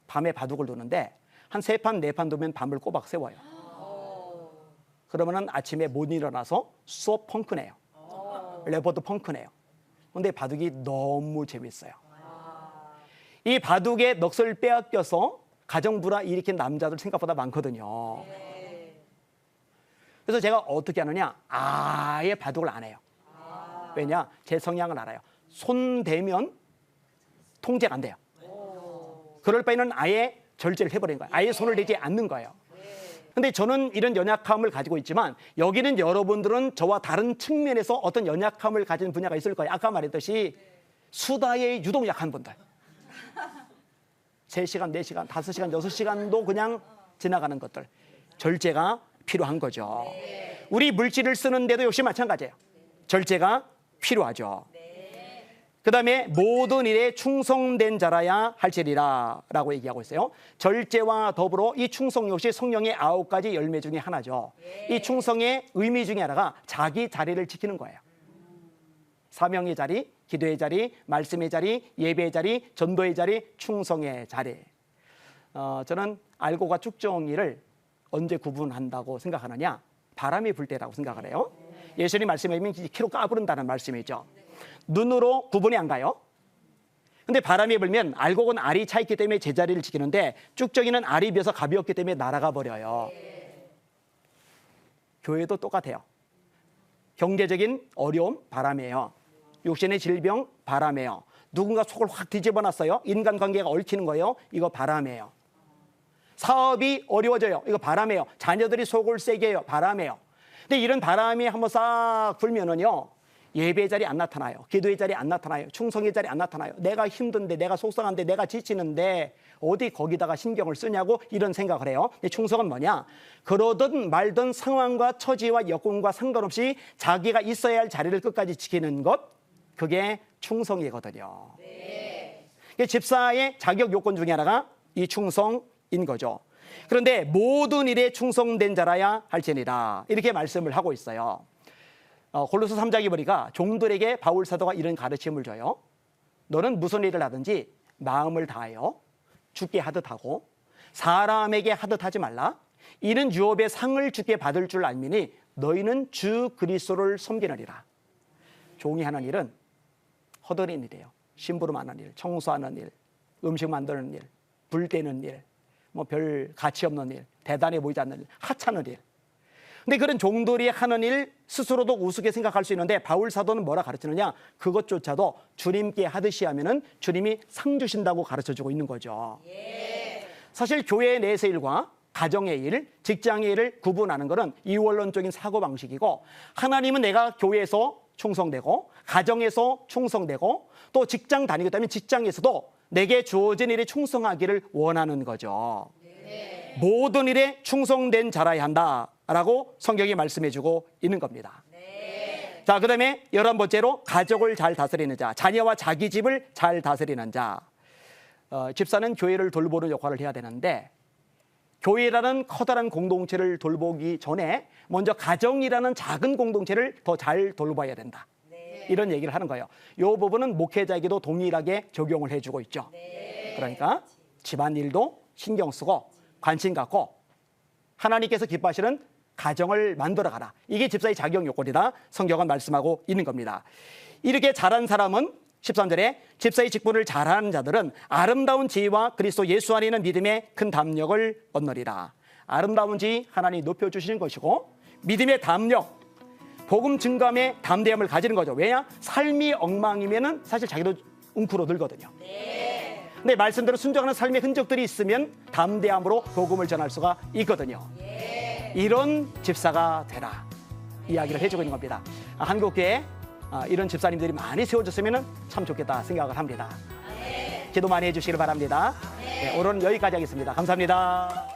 밤에 바둑을 두는데 한 3판 4판 두면 밤을 꼬박 세워요. 그러면은 아침에 못 일어나서 수업 펑크내요. 레포트 펑크내요. 근데 바둑이 너무 재밌어요. 이 바둑에 넋을 빼앗겨서 가정불화 일으킨 남자들 생각보다 많거든요. 그래서 제가 어떻게 하느냐, 아예 바둑을 안 해요. 왜냐, 제 성향을 알아요. 손 대면 통제가 안 돼요. 그럴 바에는 아예 절제를 해버리는 거예요. 아예 손을 대지 않는 거예요. 근데 저는 이런 연약함을 가지고 있지만 여기는 여러분들은 저와 다른 측면에서 어떤 연약함을 가진 분야가 있을 거예요. 아까 말했듯이 수다에 유독 약한 분들. 3시간, 4시간, 5시간, 6시간도 그냥 지나가는 것들. 절제가 필요한 거죠. 우리 물질을 쓰는데도 역시 마찬가지예요. 절제가 필요하죠. 그 다음에 모든 일에 충성된 자라야 할지니라 라고 얘기하고 있어요. 절제와 더불어 이 충성 역시 성령의 9가지 열매 중에 하나죠. 이 충성의 의미 중에 하나가 자기 자리를 지키는 거예요. 사명의 자리, 기도의 자리, 말씀의 자리, 예배의 자리, 전도의 자리, 충성의 자리. 저는 알고가 쭉정이를 언제 구분한다고 생각하느냐? 바람이 불 때라고 생각을 해요. 예수님 말씀에 키로 까부른다는 말씀이죠. 눈으로 구분이 안 가요. 근데 바람이 불면 알곡은 알이 차 있기 때문에 제자리를 지키는데 쭉정이는 알이 비어서 가벼웠기 때문에 날아가 버려요. 교회도 똑같아요. 경제적인 어려움, 바람이에요. 육신의 질병, 바람이에요. 누군가 속을 확 뒤집어 놨어요. 인간관계가 얽히는 거예요. 이거 바람이에요. 사업이 어려워져요. 이거 바람이에요. 자녀들이 속을 세게 해요. 바람이에요. 근데 이런 바람이 한번 싹 불면은요, 예배의 자리 안 나타나요. 기도의 자리 안 나타나요. 충성의 자리 안 나타나요. 내가 힘든데, 내가 속상한데, 내가 지치는데 어디 거기다가 신경을 쓰냐고 이런 생각을 해요. 근데 충성은 뭐냐? 그러든 말든 상황과 처지와 여건과 상관없이 자기가 있어야 할 자리를 끝까지 지키는 것, 그게 충성이거든요. 집사의 자격 요건 중에 하나가 이 충성인 거죠. 그런데 모든 일에 충성된 자라야 할지니라 이렇게 말씀을 하고 있어요. 골로새 3장에 보니까 종들에게 바울 사도가 이런 가르침을 줘요. 너는 무슨 일을 하든지 마음을 다하여 주께 하듯 하고 사람에게 하듯 하지 말라. 이는 유업의 상을 주께 받을 줄 알미니 너희는 주 그리스도를 섬기느니라. 종이 하는 일은 허드렛 일이에요. 심부름하는 일, 청소하는 일, 음식 만드는 일, 불 떼는 일, 뭐 별 가치 없는 일, 대단해 보이지 않는 일, 하찮은 일. 근데 그런 종들이 하는 일 스스로도 우습게 생각할 수 있는데 바울 사도는 뭐라 가르치느냐? 그것조차도 주님께 하듯이 하면은 주님이 상 주신다고 가르쳐주고 있는 거죠. 사실 교회 내에서 일과 가정의 일, 직장의 일을 구분하는 것은 이원론적인 사고방식이고 하나님은 내가 교회에서 충성되고 가정에서 충성되고 또 직장 다니기 때문에 직장에서도 내게 주어진 일에 충성하기를 원하는 거죠. 모든 일에 충성된 자라야 한다라고 성경이 말씀해주고 있는 겁니다. 자, 그 다음에 11번째로 가족을 잘 다스리는 자, 자녀와 자기 집을 잘 다스리는 자. 집사는 교회를 돌보는 역할을 해야 되는데 교회라는 커다란 공동체를 돌보기 전에 먼저 가정이라는 작은 공동체를 더 잘 돌봐야 된다. 이런 얘기를 하는 거예요. 이 부분은 목회자에게도 동일하게 적용을 해주고 있죠. 그러니까 집안일도 신경 쓰고 관심 갖고 하나님께서 기뻐하시는 가정을 만들어가라. 이게 집사의 자격 요건이다. 성경은 말씀하고 있는 겁니다. 이렇게 잘한 사람은 13절에 집사의 직분을 잘하는 자들은 아름다운 지혜와 그리스도 예수 안에 있는 믿음의 큰 담력을 얻느리라. 아름다운 지혜 하나님이 높여주시는 것이고 믿음의 담력, 복음 증감의 담대함을 가지는 거죠. 왜냐? 삶이 엉망이면은 사실 자기도 웅크러들거든요. 근데 말씀대로 순종하는 삶의 흔적들이 있으면 담대함으로 복음을 전할 수가 있거든요. 이런 집사가 되라 이야기를 해주고 있는 겁니다. 한국교회에 이런 집사님들이 많이 세워졌으면 참 좋겠다 생각을 합니다. 기도 많이 해주시길 바랍니다. 네, 오늘은 여기까지 하겠습니다. 감사합니다.